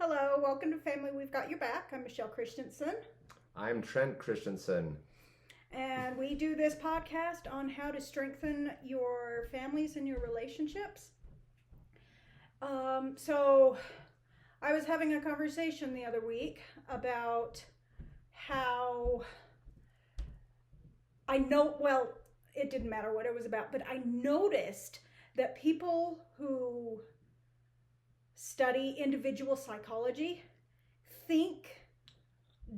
Hello, welcome to Family We've Got Your Back. I'm Michelle Christensen, I'm Trent Christensen. and we do this podcast on how to strengthen your families and your relationships. So I was having a conversation the other week about how it didn't matter what it was about, but I noticed that people who study individual psychology think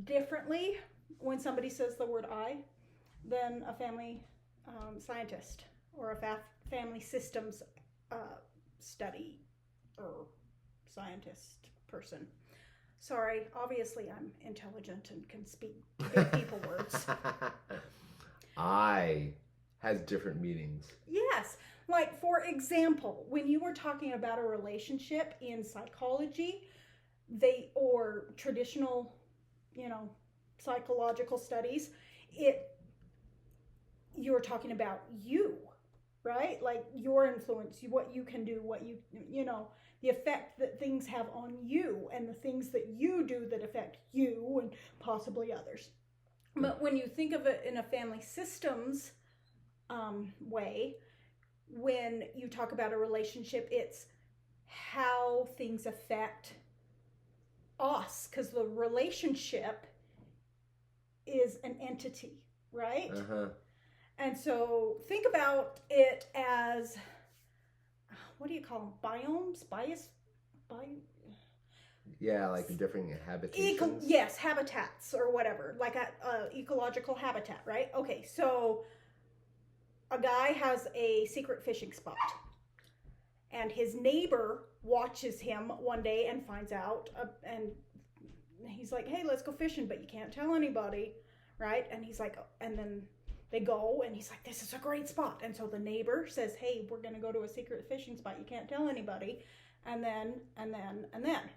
differently when somebody says the word I than a family scientist or a family systems study or scientist person. Sorry, obviously I'm intelligent and can speak big people words. I has different meanings. Yes. Like, for example, when you were talking about a relationship in psychology, or traditional, psychological studies, you're talking about you, right? Like your influence, what you can do, the effect that things have on you and the things that you do that affect you and possibly others. But when you think of it in a family systems way, when you talk about a relationship, it's how things affect us, because the relationship is an entity, right? And so think about it as, what do you call them? Biomes? Yeah, like different habitations. Yes, habitats or whatever, like a ecological habitat, right? Okay, so a guy has a secret fishing spot, and his neighbor watches him one day and finds out, and he's like, hey, let's go fishing, but you can't tell anybody, right? And he's like, and then they go, and he's like, this is a great spot. And so the neighbor says, hey, we're going to go to a secret fishing spot. You can't tell anybody. And then,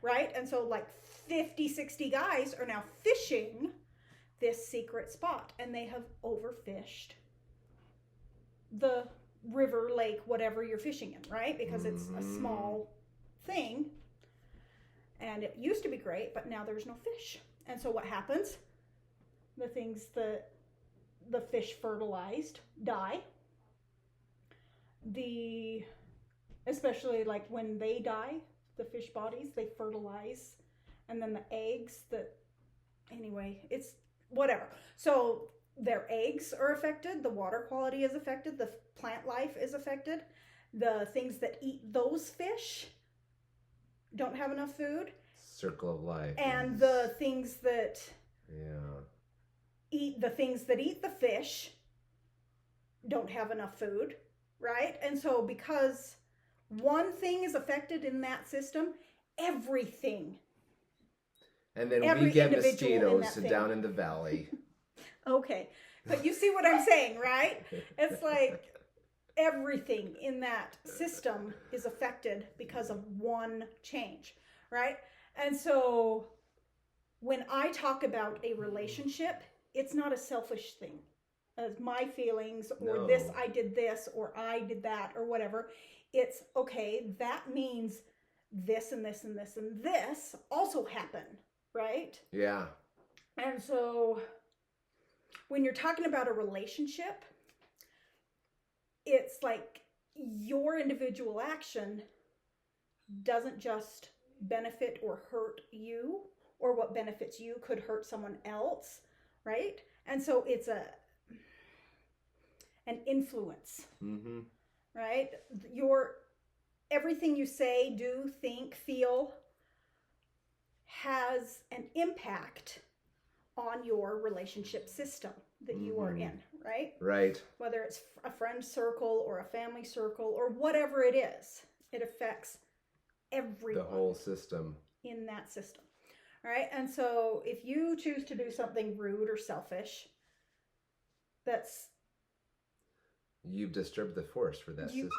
right? And so like 50, 60 guys are now fishing this secret spot, and they have overfished the river, lake, whatever you're fishing in, right? Because it's a small thing, and it used to be great, but now there's no fish. And so what happens? The things that the fish fertilized die. Especially like when they die, the fish bodies, they fertilize, and then the eggs it's whatever. So their eggs are affected, the water quality is affected, the plant life is affected, the things that eat those fish don't have enough food. Circle of life. And the things that eat the fish don't have enough food, right? And so because one thing is affected in that system, everything. And then we get mosquitoes down in the valley. Okay, but you see what I'm saying, right? It's like everything in that system is affected because of one change, right? And so when I talk about a relationship, it's not a selfish thing, as my feelings or this, I did this or I did that or whatever. It's okay, that means this and this and this and this also happen, right? Yeah. And so when you're talking about a relationship, it's like your individual action doesn't just benefit or hurt you, or what benefits you could hurt someone else, right? And so it's an influence, right? Everything you say, do, think, feel has an impact on your relationship system that you are in, right? Right. Whether it's a friend circle or a family circle or whatever it is, it affects everyone. The whole system. In that system, right? And so if you choose to do something rude or selfish, you've disturbed the force for that system.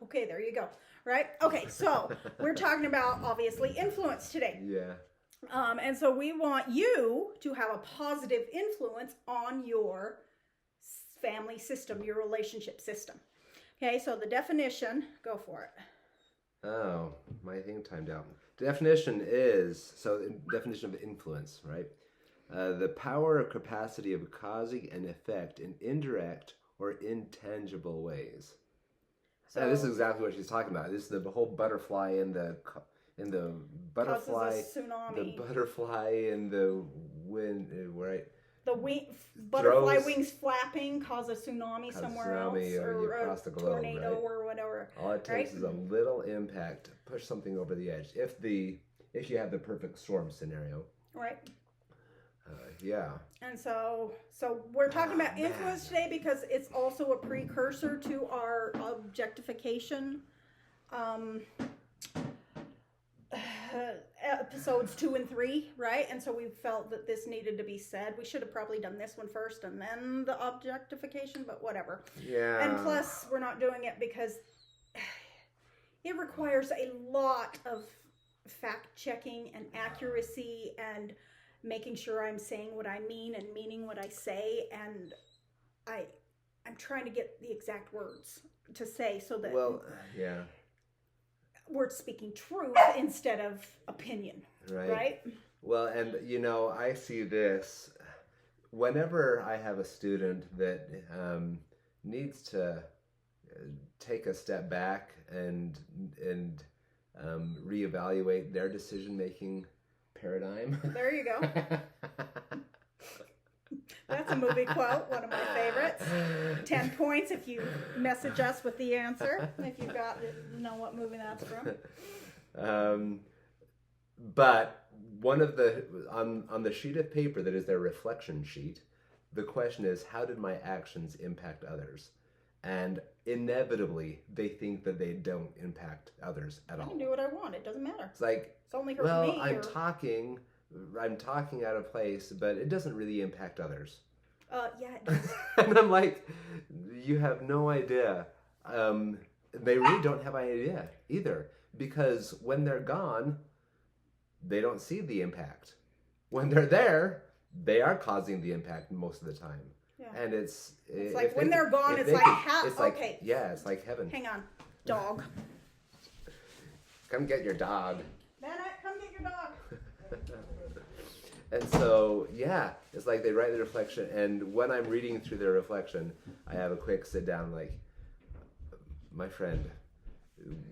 Okay, there you go. Right? Okay, so we're talking about, obviously, influence today. Yeah. And so we want you to have a positive influence on your family system, your relationship system. Okay, so the definition, go for it. Oh, my thing timed out. Definition of influence, right? The power or capacity of causing an effect in indirect or intangible ways. So this is exactly what she's talking about. This is the whole butterfly in the butterfly, the butterfly in the wind, right? The butterfly wings flapping cause a tsunami somewhere else, or across the globe, tornado, right? or whatever. All it takes is a little impact to push something over the edge. If you have the perfect storm scenario, right? Yeah. And so we're talking about influence today because it's also a precursor to our objectification episodes 2 and 3, right? And so we felt that this needed to be said. We should have probably done this one first and then the objectification, but whatever. Yeah. And plus, we're not doing it because it requires a lot of fact checking and accuracy and making sure I'm saying what I mean and meaning what I say, and I'm trying to get the exact words to say so that we're speaking truth instead of opinion, right? Well, and I see this whenever I have a student that needs to take a step back and reevaluate their decision-making paradigm. There you go. That's a movie quote, one of my favorites. 10 points if you message us with the answer, if you know what movie that's from. But one of on the sheet of paper that is their reflection sheet, the question is, how did my actions impact others? And inevitably, they think that they don't impact others at all. I can do what I want. It doesn't matter. It's like, it's only me. I'm talking out of place, but it doesn't really impact others. Yeah, it does. And I'm like, you have no idea. They really don't have any idea either, because when they're gone, they don't see the impact. When they're there, they are causing the impact most of the time. Yeah. And it's like when they're gone, it's like okay. Yeah, it's like heaven. Hang on, dog. Come get your dog. Come get your dog. And so, yeah, it's like they write the reflection, and when I'm reading through their reflection, I have a quick sit down, like, my friend,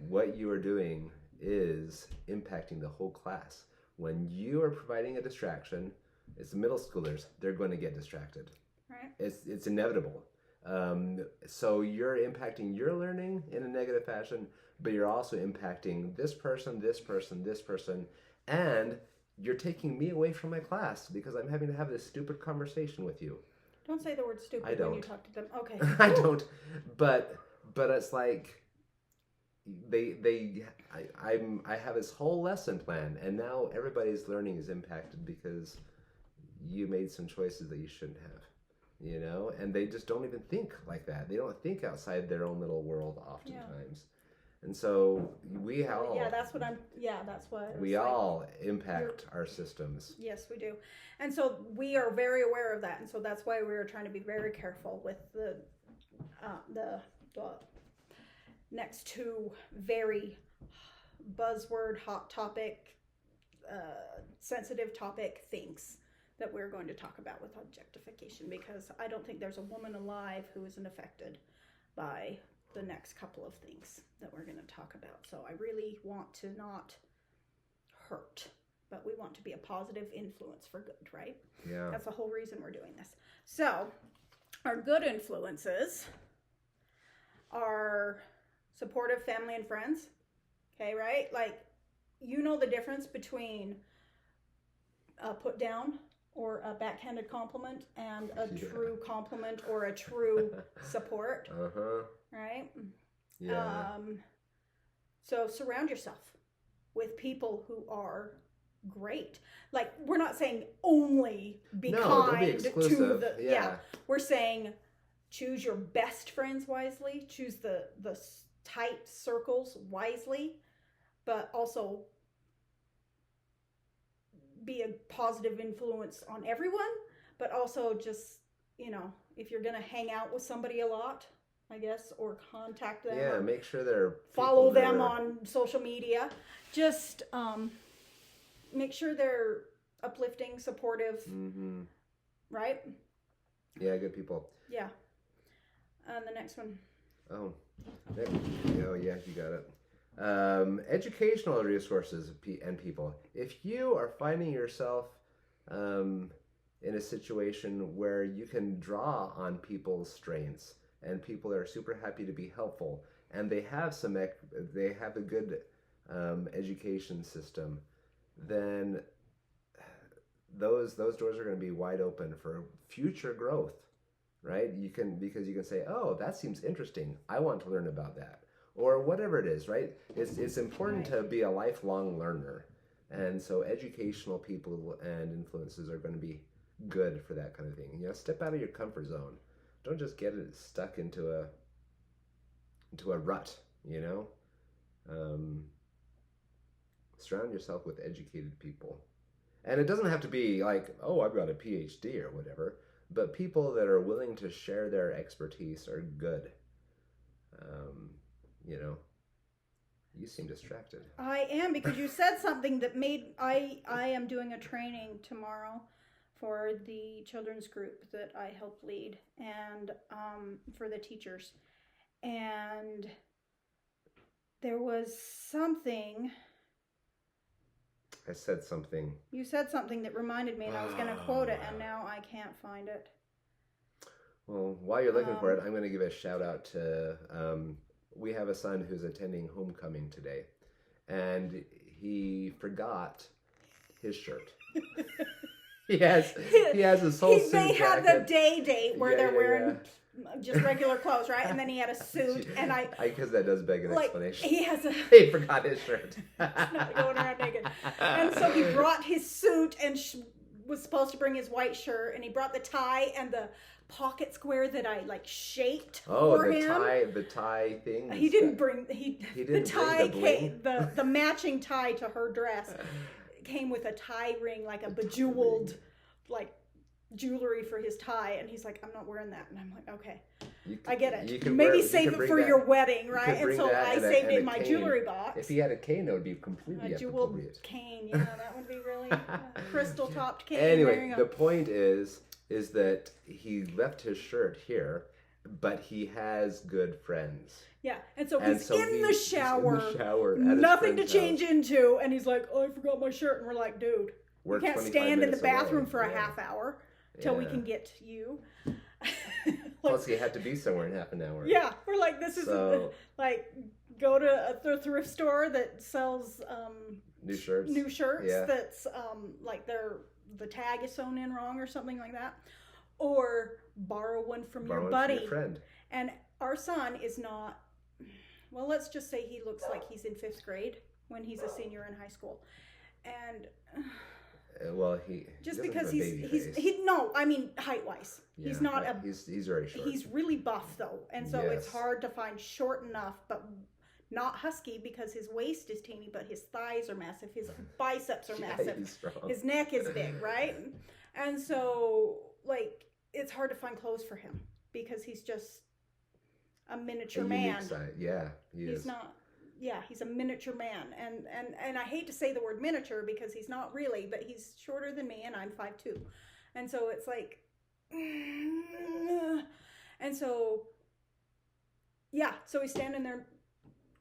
what you are doing is impacting the whole class. When you are providing a distraction, it's the middle schoolers, they're going to get distracted. Right. It's inevitable. So you're impacting your learning in a negative fashion, but you're also impacting this person, and you're taking me away from my class because I'm having to have this stupid conversation with you. Don't say the word stupid when you talk to them. Okay. I don't. But it's like I have this whole lesson plan, and now everybody's learning is impacted because you made some choices that you shouldn't have. And they just don't even think like that. They don't think outside their own little world oftentimes. And so we all... that's what... We all impact our systems. Yes, we do. And so we are very aware of that. And so that's why we are trying to be very careful with the next two very buzzword, hot topic, sensitive topic things that we're going to talk about with objectification, because I don't think there's a woman alive who isn't affected by the next couple of things that we're going to talk about. So I really want to not hurt, but we want to be a positive influence for good, right? Yeah. That's the whole reason we're doing this. So our good influences are supportive family and friends. Okay, right? Like, the difference between a put down or a backhanded compliment and a true compliment or a true support. Right? Yeah. So surround yourself with people who are great. Like, we're not saying only be kind don't be exclusive. to the we're saying choose your best friends wisely, choose the tight circles wisely, but also be a positive influence on everyone, but also just, if you're going to hang out with somebody a lot, I guess, or contact them. Yeah, Or make sure they're follow people that them are, on social media. Just make sure they're uplifting, supportive, mm-hmm. right? Yeah, good people. Yeah. And the next one. Oh, oh yeah, you got it. Educational resources and people. If you are finding yourself in a situation where you can draw on people's strengths and people are super happy to be helpful and they have they have a good education system, then those doors are going to be wide open for future growth, right? Because you can say, oh, that seems interesting, I want to learn about that, or whatever it is, right? It's important Right. to be a lifelong learner, and so educational people and influences are going to be good for that kind of thing. Step out of your comfort zone. Don't just get it stuck into a rut. Um, Surround yourself with educated people. And it doesn't have to be like, oh, I've got a PhD or whatever, but people that are willing to share their expertise are good. Um, you know, you seem distracted. I am, because you said something that made I am doing a training tomorrow for the children's group that I help lead, and for the teachers. And there was something. I said something. You said something that reminded me, and I was going to quote it, and now I can't find it. Well, while you're looking for it, I'm going to give a shout out to. We have a son who's attending homecoming today, and he forgot his shirt. he has his whole suit They jacket. had the day date where they're wearing yeah. just regular clothes, right? And then he had a suit, and because that does beg an explanation. He has he forgot his shirt. not going around naked. And so he brought his suit and was supposed to bring his white shirt, and he brought the tie and the pocket square that I shaped for him. The tie thing. He didn't bring the tie bling? the matching tie to her dress came with a tie ring, like a bejeweled jewelry for his tie, and he's like, I'm not wearing that. And I'm like, okay, I get it. Maybe save it for your wedding, right? And so I saved it in my jewelry box. If he had a cane, it would be completely a jeweled cane. Yeah, that would be really crystal topped cane. Anyway, the point is that he left his shirt here, but he has good friends. Yeah, and so he's in the shower, nothing to change into, and he's like, oh, I forgot my shirt. And we're like, dude, we can't stand in the bathroom for a half hour till we can get to you. Plus, he had to be somewhere in half an hour. Yeah, we're like, this is go to a thrift store that sells new shirts. Yeah. That's the tag is sewn in wrong or something like that, or borrow one from your buddy. From your friend. And our son is not. Well, let's just say he looks like he's in 5th grade when he's a senior in high school, and. Because height wise, yeah, he's not he's very short. He's really buff though, and so it's hard to find short enough, but not husky, because his waist is teeny, but his thighs are massive, his biceps are massive, he's strong. His neck is big, right? And so it's hard to find clothes for him because he's just a miniature man. Yeah, he's not. Yeah, he's a miniature man, and I hate to say the word miniature because he's not really, but he's shorter than me, and I'm 5'2", and so it's like, and so, yeah, so he's standing there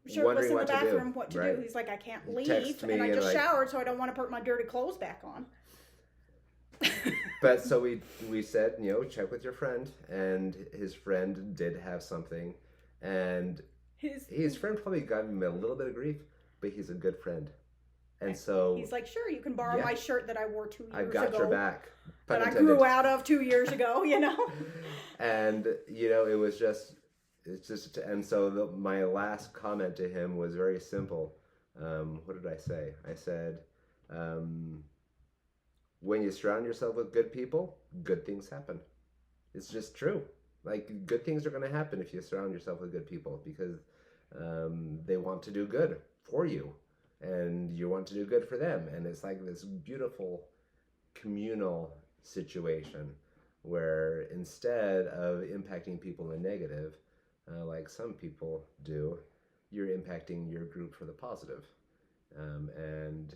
shirtless in the bathroom. What to do? He's like, I can't leave, and I just showered, so I don't want to put my dirty clothes back on. But so we said, check with your friend, and his friend did have something, and. His friend probably got him a little bit of grief, but he's a good friend. And so... He's like, sure, you can borrow my shirt that I wore 2 years ago. I got your back. That I grew out of 2 years ago, And, it's just... And so my last comment to him was very simple. What did I say? I said, when you surround yourself with good people, good things happen. It's just true. Good things are going to happen if you surround yourself with good people, because they want to do good for you, and you want to do good for them. And it's like this beautiful communal situation where instead of impacting people in the negative, like some people do, you're impacting your group for the positive. And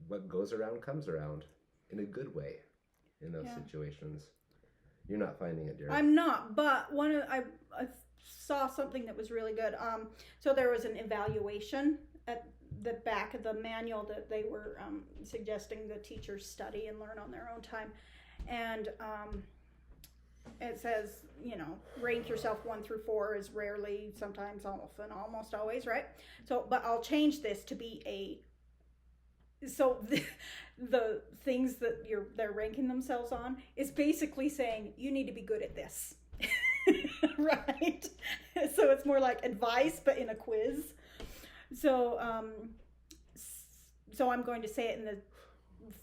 what goes around comes around in a good way in those situations. You're not finding it, dear. I'm not, but I saw something that was really good. So there was an evaluation at the back of the manual that they were suggesting the teachers study and learn on their own time, and it says, rank yourself 1 through 4 is rarely, sometimes, often, almost always, right? So, but I'll change this to be the things that they're ranking themselves on is basically saying you need to be good at this. Right? So it's more like advice but in a quiz. So I'm going to say it in the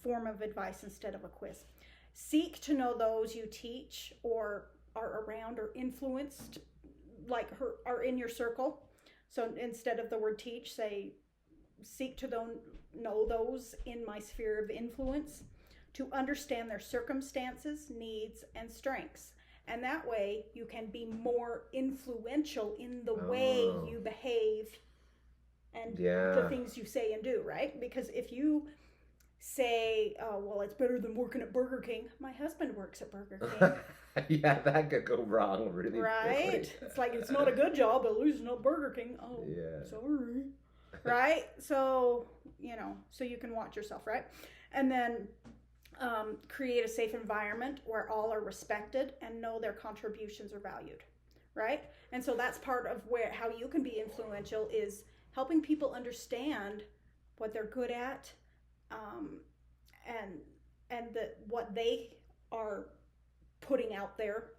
form of advice instead of a quiz. Seek to know those you teach or are around or influenced, like are in your circle. So instead of the word teach, say seek to know those in my sphere of influence, to understand their circumstances, needs, and strengths. And that way you can be more influential in the way you behave and the things you say and do, right? Because if you say, oh, well, it's better than working at Burger King. My husband works at Burger King. Yeah, that could go wrong really right? quickly. It's like, it's not a good job, but at least it's not Burger King. Oh, sorry. Right? So, so you can watch yourself, right? And then create a safe environment where all are respected and know their contributions are valued, right? And so that's part of how you can be influential is helping people understand what they're good at, and that what they are putting out there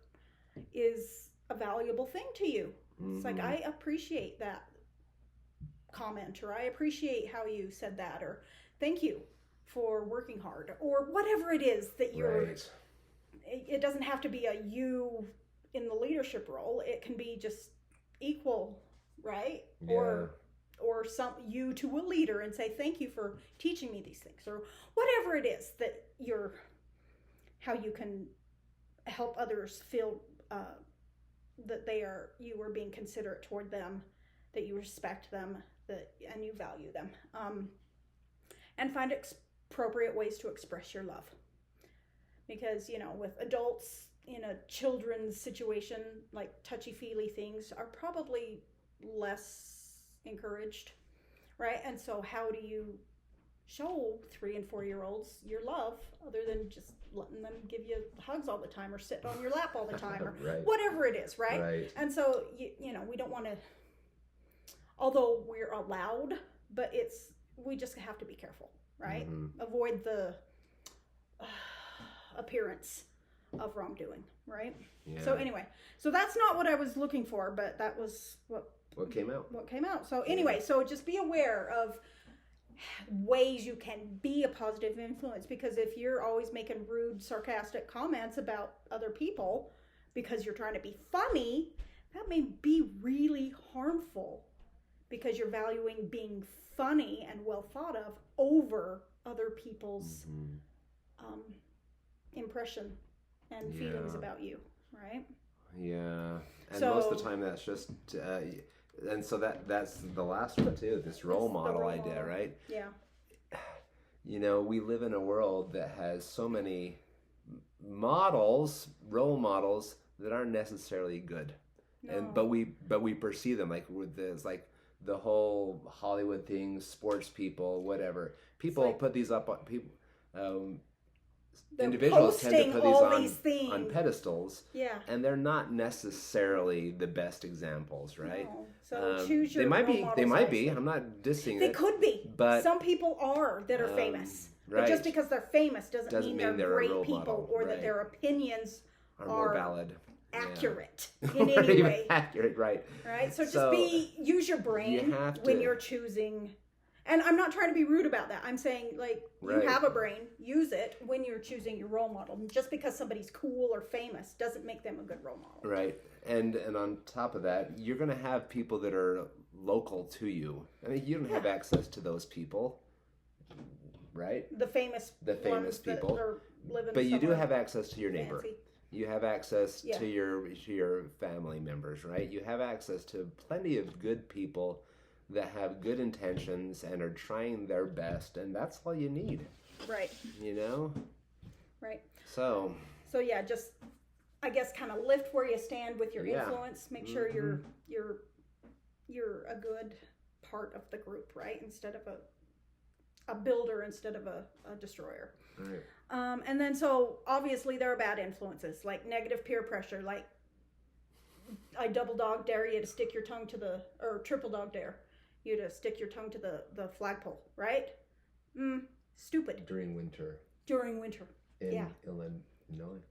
is a valuable thing to you. Mm-hmm. It's like, I appreciate that comment, or I appreciate how you said that, or thank you for working hard, or whatever it is that you're right. It doesn't have to be a you in the leadership role. It can be just equal, right? Yeah. Or some you to a leader and say thank you for teaching me these things, or whatever it is that how you can help others feel that you are being considerate toward them, that you respect them, and you value them, and find appropriate ways to express your love. Because with adults in a children's situation, like touchy-feely things are probably less encouraged, right? And so how do you show 3 and 4-year-olds your love other than just letting them give you hugs all the time or sit on your lap all the time or right. whatever it is, right? And so we don't want to, although we're allowed, but we just have to be careful, right? Mm-hmm. Avoid the appearance of wrongdoing, right? Yeah. So anyway, so that's not what I was looking for, but that was what came out. So anyway, so just be aware of ways you can be a positive influence, because if you're always making rude, sarcastic comments about other people because you're trying to be funny, that may be really harmful, because you're valuing being funny and well thought of over other people's impression and feelings about you, right? Yeah. And most of the time that's just and so that's the last one too, this role model idea, right? Yeah. We live in a world that has so many role models that aren't necessarily good. No. But we perceive them like with this, like the whole Hollywood thing, sports people, whatever. People put these up on people. Individuals tend to put these on pedestals, and they're not necessarily the best examples, right? No. So choose your They might be. I'm not dissing it. They could be, but some people are that are famous. Right. But just because they're famous doesn't mean they're great people model, or that their opinions are more valid, accurate in any way. Accurate, right? Right. So just use your brain when you're choosing. And I'm not trying to be rude about that. I'm saying, you have a brain, use it when you're choosing your role model. Just because somebody's cool or famous doesn't make them a good role model. Right. And on top of that, you're going to have people that are local to you. I mean, you don't have access to those people, right? The famous people. That are living but you do have access to your neighbor. Fancy. You have access Yeah. to your family members, right? You have access to plenty of good people that have good intentions and are trying their best, and that's all you need. Right. You know? Right. So yeah, just I guess kind of lift where you stand with your Yeah. influence. Make sure you're a good part of the group, right? Instead of a builder instead of a destroyer. Right. And then so obviously there are bad influences like negative peer pressure, like I double dog dare you to stick your tongue to or triple dog dare you to stick your tongue to the flagpole, right? Stupid. During winter. In Yeah. Illinois? No.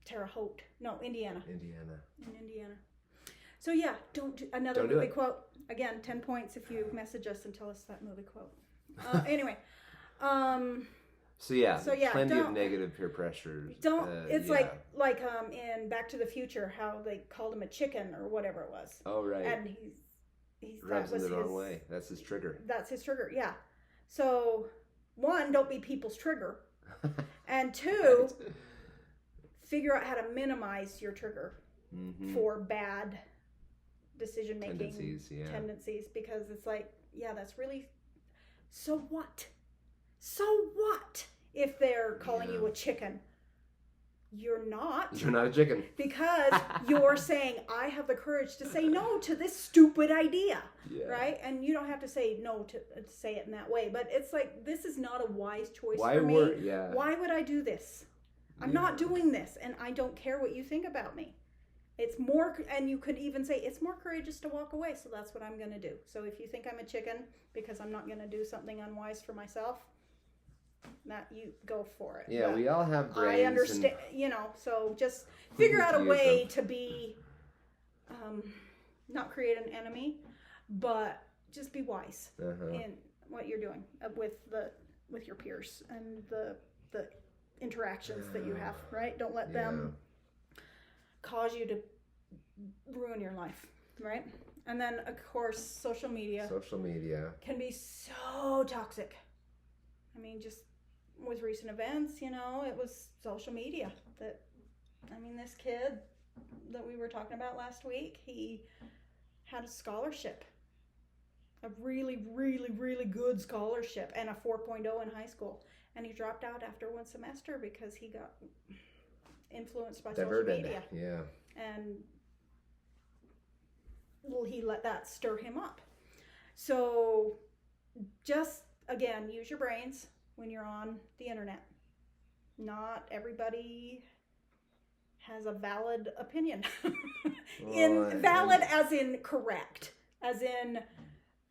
Terre Haute. No, Indiana. In Indiana. So yeah, another Don't do movie it. quote. Again, 10 points if you message us and tell us that movie quote. Anyway. So yeah, plenty of don't- negative peer pressures. It's yeah. like in Back to the Future, how they called him a chicken or whatever it was. Oh right. And he's Rubs that in was the wrong his, way. That's his trigger. That's his trigger, yeah. So, one, don't be people's trigger. And two, figure out how to minimize your trigger for bad decision making tendencies, because it's like, yeah, that's really, so what if they're calling you a chicken? You're not a chicken, because you're saying I have the courage to say no to this stupid idea, right? And you don't have to say no to say it in that way, but it's like, this is not a wise choice for me. Why would I do this? I'm not doing this, and I don't care what you think about me. It's more, and you could even say it's more courageous to walk away, so that's what I'm going to do. So if you think I'm a chicken because I'm not going to do something unwise for myself, that you go for it. Yeah, but we all have brains. I understand, so just figure out a way to be, not create an enemy, but just be wise in what you're doing with your peers and the interactions that you have, right? Don't let them cause you to ruin your life, right? And then, of course, social media can be so toxic. I mean, just with recent events, it was social media this kid that we were talking about last week, he had a scholarship, a really, really, really good scholarship, and a 4.0 in high school. And he dropped out after one semester because he got influenced by social media. Yeah. And he let that stir him up. So just, again, use your brains when you're on the internet. Not everybody has a valid opinion. Valid as in correct, as in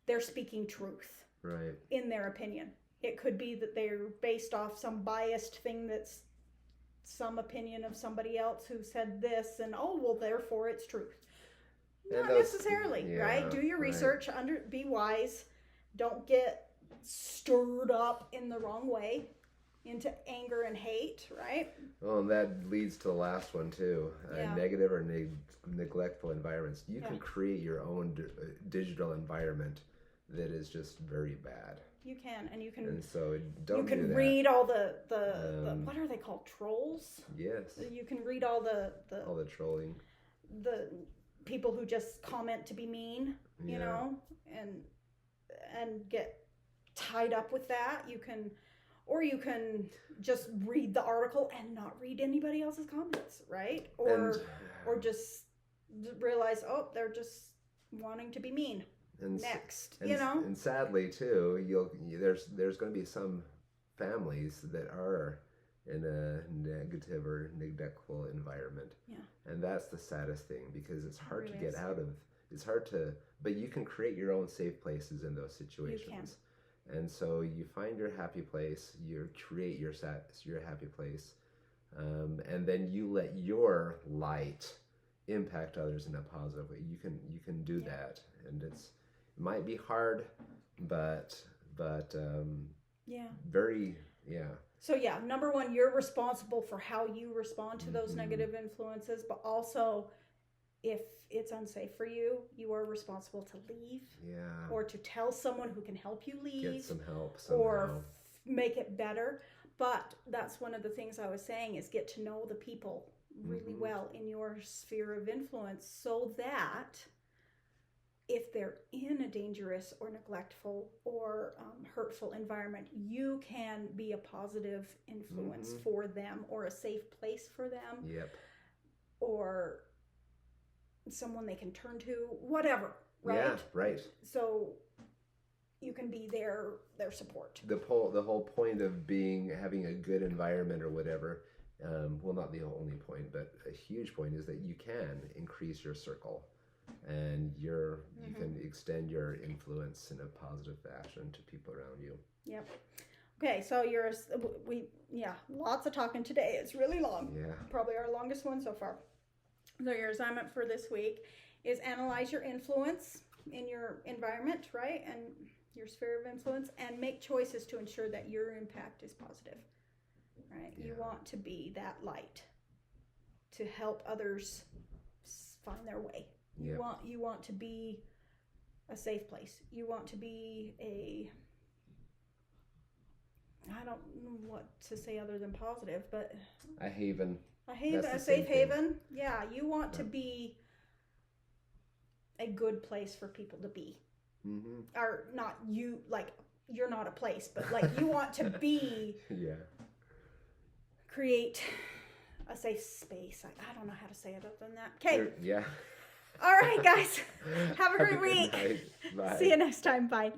they're speaking truth. Right. In their opinion. It could be that they're based off some biased thing that's some opinion of somebody else who said this, and therefore it's truth. Not necessarily, right? Do your research, be wise. Don't get stirred up in the wrong way into anger and hate, right? Well, and that leads to the last one too. Negative or neglectful environments. You can create your own digital environment that is just very bad. You can, and you can. And so don't do that. You can read all the what are they called? Trolls. Yes. You can read all the trolling. The people who just comment to be mean, you know, and get tied up with that. You can just read the article and not read anybody else's comments, right? Or just realize, they're just wanting to be mean. And sadly too, there's going to be some families that are in a negative or neglectful environment. Yeah. And that's the saddest thing, because it's hard to get out of. It's hard to, but you can create your own safe places in those situations. You can. And so you find your happy place, you create your happy place, and then you let your light impact others in a positive way. You can do that, and it might be hard, but very. So number one, you're responsible for how you respond to those negative influences, but also if it's unsafe for you, you are responsible to leave. Yeah. Or to tell someone who can help you leave. Get some help somehow. Or make it better. But that's one of the things I was saying is get to know the people, really well in your sphere of influence, so that if they're in a dangerous or neglectful or hurtful environment, you can be a positive influence for them, or a safe place for them. Yep. Or someone they can turn to, whatever, right? Yeah, right. So you can be their support. The whole point of having a good environment or whatever, well, not the only point, but a huge point is that you can increase your circle, and you can extend your influence in a positive fashion to people around you. Yep. Okay, so lots of talking today. It's really long. Yeah. Probably our longest one so far. So your assignment for this week is analyze your influence in your environment, right? And your sphere of influence, and make choices to ensure that your impact is positive, right? Yeah. You want to be that light to help others find their way. You want to be a safe place. You want to be I don't know what to say other than positive, but a haven. A safe haven. Yeah, you want to be a good place for people to be. Or not you, like you're not a place, but like you want to be. Yeah. Create a safe space. I don't know how to say it other than that. Okay. Yeah. All right, guys. Have a great week. Bye. See you next time. Bye.